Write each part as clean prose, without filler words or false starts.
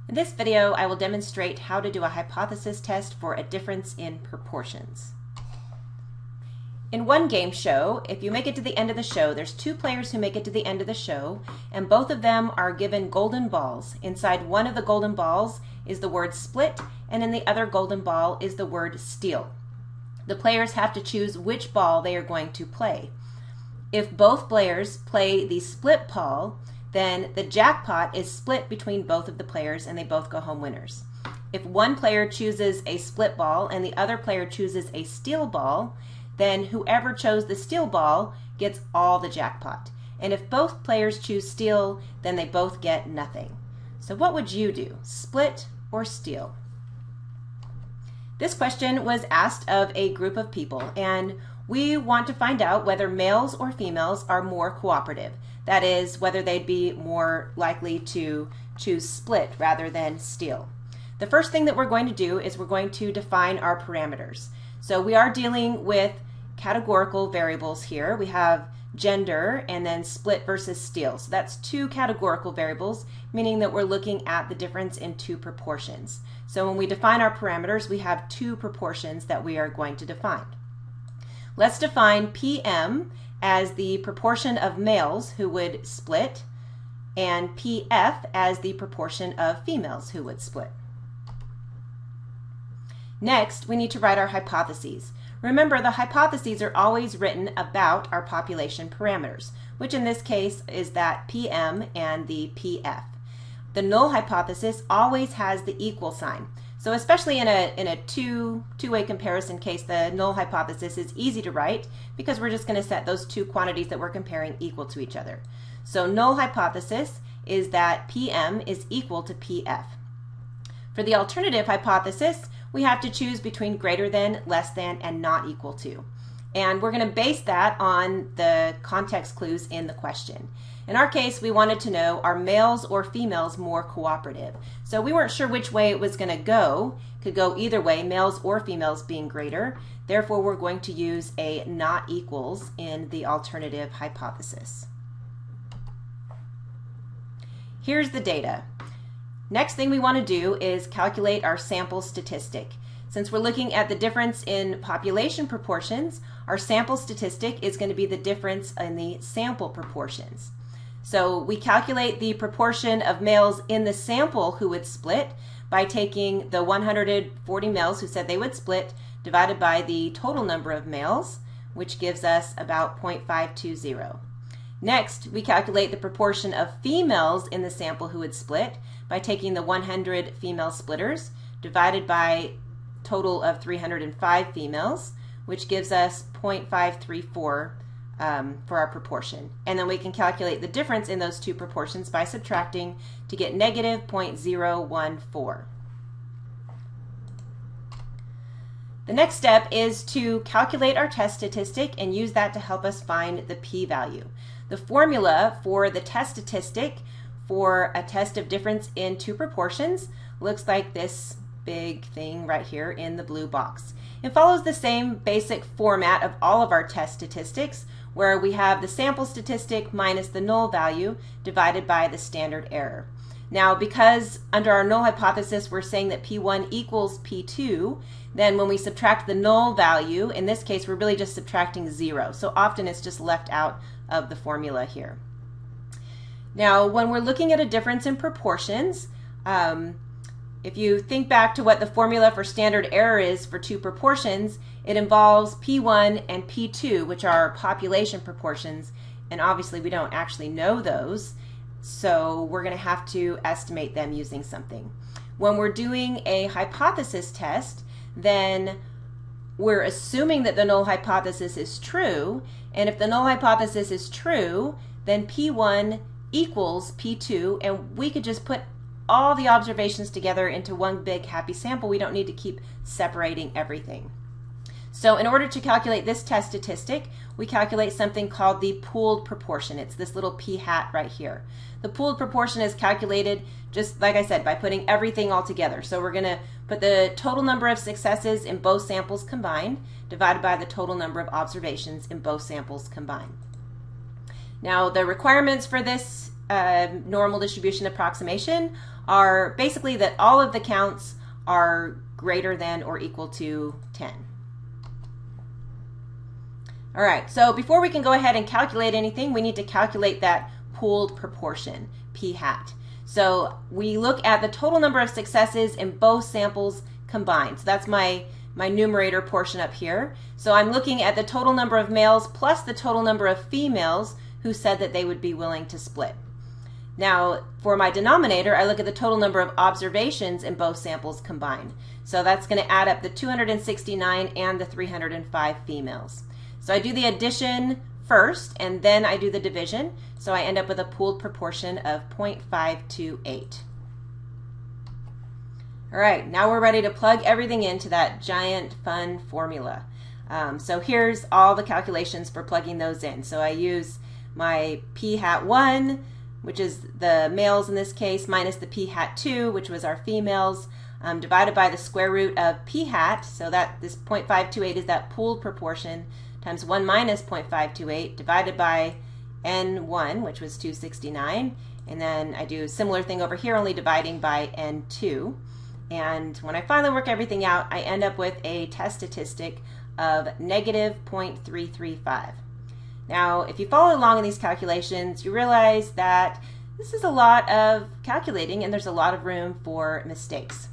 In this video, I will demonstrate how to do a hypothesis test for a difference in proportions. In one game show, if you make it to the end of the show, there's two players who make it to the end of the show, and both of them are given golden balls. Inside one of the golden balls is the word split, and in the other golden ball is the word steal. The players have to choose which ball they are going to play. If both players play the split ball, then the jackpot is split between both of the players and they both go home winners. If one player chooses a split ball and the other player chooses a steal ball, then whoever chose the steal ball gets all the jackpot. And if both players choose steal, then they both get nothing. So what would you do, split or steal? This question was asked of a group of people, and we want to find out whether males or females are more cooperative. That is, whether they'd be more likely to choose split rather than steal. The first thing that we're going to do is we're going to define our parameters. So we are dealing with categorical variables here. We have gender and then split versus steal. So that's two categorical variables, meaning that we're looking at the difference in two proportions. So when we define our parameters, we have two proportions that we are going to define. Let's define PM as the proportion of males who would split and PF as the proportion of females who would split. Next, we need to write our hypotheses. Remember, the hypotheses are always written about our population parameters, which in this case is that PM and the PF. The null hypothesis always has the equal sign. So especially in a two-way comparison case, the null hypothesis is easy to write because we're just going to set those two quantities that we're comparing equal to each other. So null hypothesis is that PM is equal to PF. For the alternative hypothesis, we have to choose between greater than, less than, and not equal to. And we're going to base that on the context clues in the question. In our case, we wanted to know, are males or females more cooperative? So we weren't sure which way it was going to go. Could go either way, males or females being greater. Therefore, we're going to use a not equals in the alternative hypothesis. Here's the data. Next thing we want to do is calculate our sample statistic. Since we're looking at the difference in population proportions, our sample statistic is going to be the difference in the sample proportions. So we calculate the proportion of males in the sample who would split by taking the 140 males who said they would split divided by the total number of males, which gives us about 0.520. Next, we calculate the proportion of females in the sample who would split by taking the 100 female splitters divided by total of 305 females, which gives us 0.534 for our proportion. And then we can calculate the difference in those two proportions by subtracting to get negative 0.014. The next step is to calculate our test statistic and use that to help us find the p-value. The formula for the test statistic for a test of difference in two proportions looks like this big thing right here in the blue box. It follows the same basic format of all of our test statistics, where we have the sample statistic minus the null value divided by the standard error. Now, because under our null hypothesis we're saying that P1 equals P2, then when we subtract the null value, in this case we're really just subtracting 0. So often it's just left out of the formula here. Now, when we're looking at a difference in proportions, if you think back to what the formula for standard error is for two proportions, it involves P1 and P2, which are population proportions, and obviously we don't actually know those, so we're going to have to estimate them using something. When we're doing a hypothesis test, then we're assuming that the null hypothesis is true, and if the null hypothesis is true, then P1 equals P2, and we could just put all the observations together into one big happy sample. We don't need to keep separating everything. So in order to calculate this test statistic, we calculate something called the pooled proportion. It's this little p hat right here. The pooled proportion is calculated, just like I said, by putting everything all together. So we're going to put the total number of successes in both samples combined divided by the total number of observations in both samples combined. Now, the requirements for this normal distribution approximation are basically that all of the counts are greater than or equal to 10. All right, so before we can go ahead and calculate anything, we need to calculate that pooled proportion, p hat. So we look at the total number of successes in both samples combined. So that's my numerator portion up here. So I'm looking at the total number of males plus the total number of females who said that they would be willing to split. Now, for my denominator, I look at the total number of observations in both samples combined. So that's going to add up the 269 and the 305 females. So I do the addition first, and then I do the division. So I end up with a pooled proportion of 0.528. All right, now we're ready to plug everything into that giant fun formula. So here's all the calculations for plugging those in. So I use my p hat 1, which is the males in this case, minus the p hat 2, which was our females, divided by the square root of p hat. So that this 0.528 is that pooled proportion, times 1 minus 0.528 divided by N1, which was 269. And then I do a similar thing over here, only dividing by N2. And when I finally work everything out, I end up with a test statistic of negative 0.335. Now, if you follow along in these calculations, you realize that this is a lot of calculating and there's a lot of room for mistakes.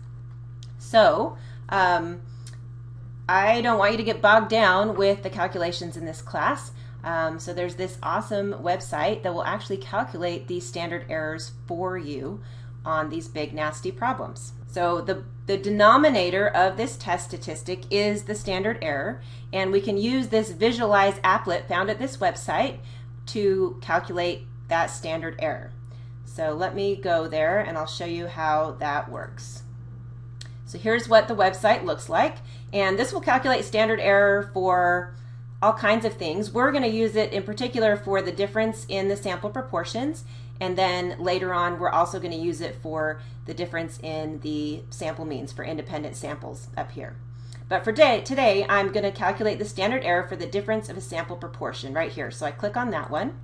So, I don't want you to get bogged down with the calculations in this class. So there's this awesome website that will actually calculate these standard errors for you on these big nasty problems. So the denominator of this test statistic is the standard error, and we can use this visualize applet found at this website to calculate that standard error. So let me go there and I'll show you how that works. So here's what the website looks like, and this will calculate standard error for all kinds of things. We're going to use it in particular for the difference in the sample proportions, and then later on we're also going to use it for the difference in the sample means for independent samples up here. But for today I'm going to calculate the standard error for the difference of a sample proportion right here. So I click on that one,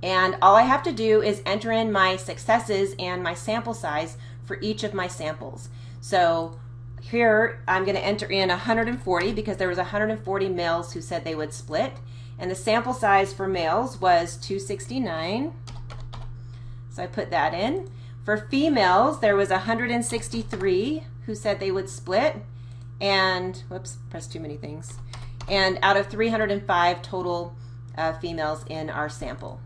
and all I have to do is enter in my successes and my sample size for each of my samples. So here I'm going to enter in 140 because there was 140 males who said they would split, and the sample size for males was 269. So I put that in. For females, there was 163 who said they would split, and whoops, pressed too many things. And out of 305 total females in our sample.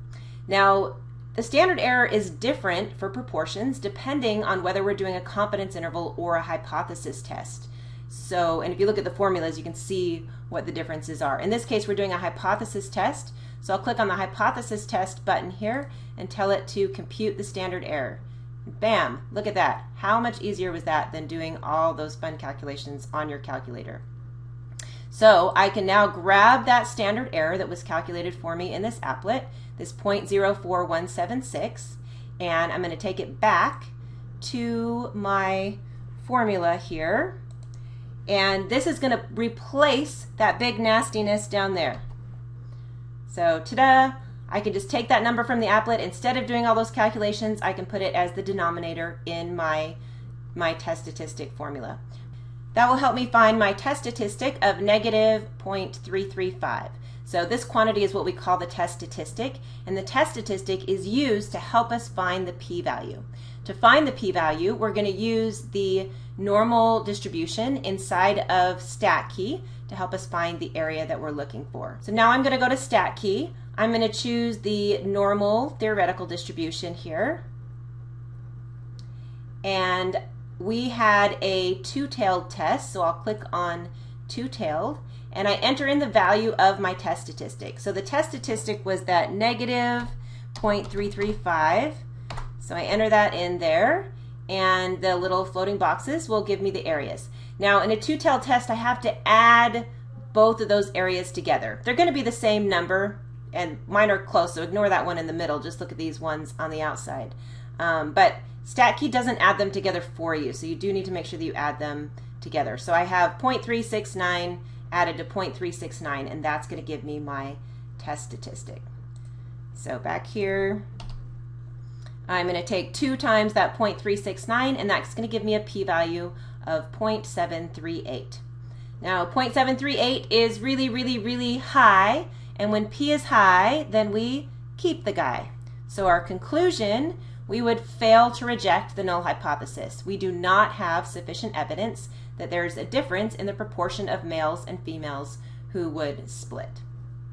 Now, the standard error is different for proportions depending on whether we're doing a confidence interval or a hypothesis test. So, and if you look at the formulas, you can see what the differences are. In this case, we're doing a hypothesis test. So I'll click on the hypothesis test button here and tell it to compute the standard error. Bam, look at that. How much easier was that than doing all those fun calculations on your calculator? So I can now grab that standard error that was calculated for me in this applet, this 0.04176, and I'm going to take it back to my formula here, and this is going to replace that big nastiness down there. So ta-da! I can just take that number from the applet. Instead of doing all those calculations, I can put it as the denominator in my test statistic formula. That will help me find my test statistic of negative 0.335. So this quantity is what we call the test statistic, and the test statistic is used to help us find the p-value. To find the p-value, we're going to use the normal distribution inside of StatKey to help us find the area that we're looking for. So now I'm going to go to StatKey. I'm going to choose the normal theoretical distribution here, and we had a two-tailed test, so I'll click on two-tailed, and I enter in the value of my test statistic. So the test statistic was that negative 0.335, so I enter that in there, and the little floating boxes will give me the areas. Now in a two-tailed test, I have to add both of those areas together. They're going to be the same number, and mine are close, so ignore that one in the middle. Just look at these ones on the outside. But StatKey doesn't add them together for you, so you do need to make sure that you add them together. So I have 0.369 added to 0.369, and that's going to give me my test statistic. So back here, I'm going to take 2 times that 0.369, and that's going to give me a p-value of 0.738. Now, 0.738 is really, really, really high, and when p is high, then we keep the guy. So our conclusion, we would fail to reject the null hypothesis. We do not have sufficient evidence that there's a difference in the proportion of males and females who would split.